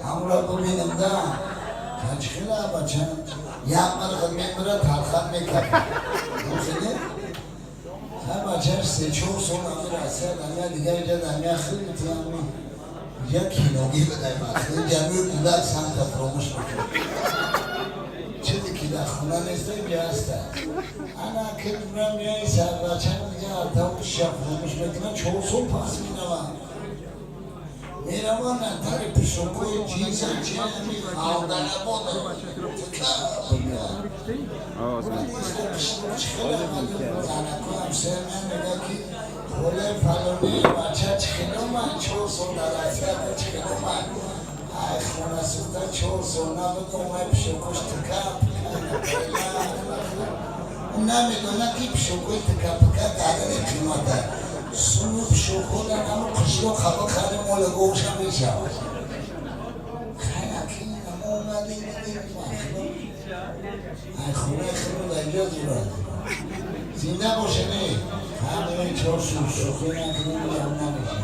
همراه ببینم ده خیلی بچه یعمل خدمت برای تلخت میکرد موسیقی هم بچهش 3-4 سال همه رسیه دنیا دیگه اینجا دنیا خیلی تیامی اینجا کینوگی بده این جمعی کودک سمت فراموش بکن چیزی که در خونه نیسته اینجا هسته انا که برم یه سر بچه دیگه ارتاق شب فراموش بکنه 4 سال پاس میروم میروم نتر پیشوکوی جیزه چه همی خواندن بوده زنکو همسه من میگه که خوله فلونی بچه چخیلو من 4 سال در اصلا چخیلو من ای خونه سوخته 4 سال نبود اومه پیشوکوش تکپ نمیدونه که پیشوکوی تکپ داره قیمته سونو پیشوکو در همون قشلو خبا خیلی مول گوشم میشه خیلی که نمو اومده ای خونه خیلی اینجا دورد زنده باشه نه همه 4 سال شوخی نکنیم هم نمیشه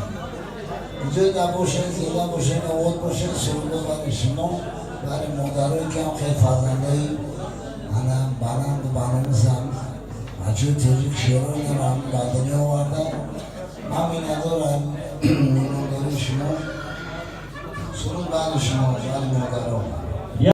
اینجا نباشه زنده باشه نواد باشه سرده برای شما برای مادرهایی که هم خیلی فرزندهی منم برند برنامزم بچه تریک شیران دارم در دنیا آوردم من می ندارم میمون داری شما سرود بعد شما بعد مادرها